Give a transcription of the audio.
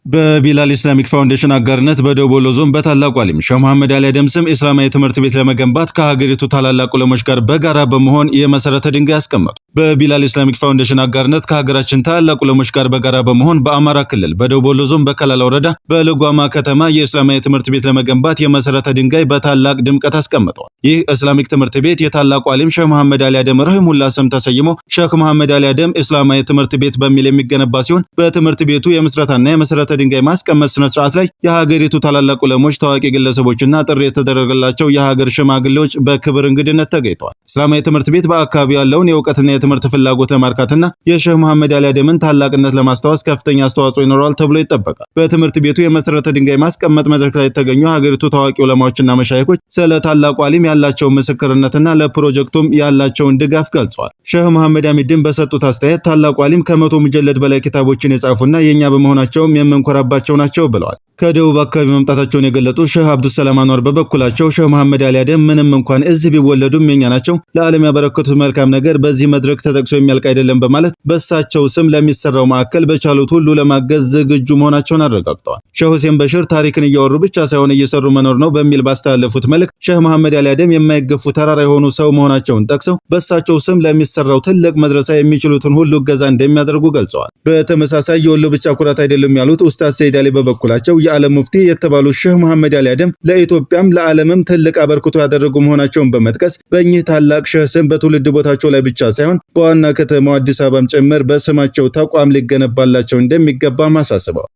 በቢላል ኢስላሚክ ፋውንዴሽን አጋርነት በደቡብ ወሎ ዞን በታላቁ ዓሊም ሼህ መሐመድ አሊ አደም ስም ኢስላማዊ ትምህርት ቤት ለመገንባት ከሀገሪቱ ታላላቅ ዑለሞች ጋር በጋራ በመሆን የመሰረተ ድንጋይ አስቀመጡ። በቢላል ኢስላሚክ ፋውንዴሽን አጋርነት ከሀገራችን ታላላቅ ዑለሞች ጋር በጋራ በመሆን በአማራ ክልል በደቡብ ወሎ ዞን በከላላ ወረዳ በልጓማ ከተማ የኢስላማዊ ትምህርት ቤት ለመገንባት የመሰረተ ድንጋይ በታላቅ ድምቀት አስቀምጠዋል። ይህ ኢስላሚክ ትምህርት ቤት የታላቁ ዓሊም ሼህ መሐመድ አሊ አደም ረሂሙላህ ስም ተሰይሞ ሼህ መሐመድ አሊ አደም ኢስላማዊ ትምህርት ቤት በሚል የሚገነባ ሲሆን በትምህርት ቤቱ የምስረታና የመሰረተ ድንጋይ ማስቀመጥ ስነ ስርዓት ላይ የሀገሪቱ ታላላቅ ዑለሞች፣ ታዋቂ ግለሰቦችና ጥሪ የተደረገላቸው የሀገር ሽማግሌዎች በክብር እንግድነት ተገኝተዋል። ኢስላማዊ ትምህርት ቤት በአካባቢው ያለውን የእውቀትና የትምህርት ፍላጎት ለማርካትና የሼህ መሐመድ አሊ አደምን ታላቅነት ለማስታወስ ከፍተኛ አስተዋጽኦ ይኖረዋል ተብሎ ይጠበቃል። በትምህርት ቤቱ የመሰረተ ድንጋይ ማስቀመጥ መድረክ ላይ የተገኙ ሀገሪቱ ታዋቂ ዑለማዎችና መሻይኮች ስለ ታላቁ ዓሊም ያላቸውን ምስክርነትና ለፕሮጀክቱም ያላቸውን ድጋፍ ገልጸዋል። ሼህ መሐመድ አሚድን በሰጡት አስተያየት ታላቁ ዓሊም ከ100 ሙጀለድ በላይ ኪታቦችን የጻፉና የኛ በመሆናቸውም የምንኮራባቸው ናቸው ብለዋል። ከደቡብ አካባቢ መምጣታቸውን የገለጡ ሼህ አብዱሰላም አንዋር በበኩላቸው ሼህ መሐመድ አሊ አደም ምንም እንኳን እዚህ ቢወለዱም የኛ ናቸው፣ ለዓለም ያበረከቱት መልካም ነገር በዚህ መድረክ ተጠቅሶ የሚያልቅ አይደለም በማለት በእሳቸው ስም ለሚሰራው ማዕከል በቻሉት ሁሉ ለማገዝ ዝግጁ መሆናቸውን አረጋግጠዋል። ሼህ ሁሴን በሽር ታሪክን እያወሩ ብቻ ሳይሆን እየሰሩ መኖር ነው በሚል ባስተላለፉት መልእክት ሼህ መሐመድ አሊ አደም የማይገፉ ተራራ የሆኑ ሰው መሆናቸውን ጠቅሰው በእሳቸው ስም ለሚሰራው ትልቅ መድረሳ የሚችሉትን ሁሉ እገዛ እንደሚያደርጉ ገልጸዋል። በተመሳሳይ የወሎ ብቻ ኩራት አይደለም ያሉት ኡስታዝ ሰይድ አሊ በበኩላቸው የዓለም ሙፍቲ የተባሉ ሼህ መሐመድ አሊ አደም ለኢትዮጵያም ለዓለምም ትልቅ አበርክቶ ያደረጉ መሆናቸውን በመጥቀስ በእኚህ ታላቅ ሼህ ስም በትውልድ ቦታቸው ላይ ብቻ ሳይሆን በዋና ከተማው አዲስ አበባም ጭምር በስማቸው ተቋም ሊገነባላቸው እንደሚገባም አሳስበዋል።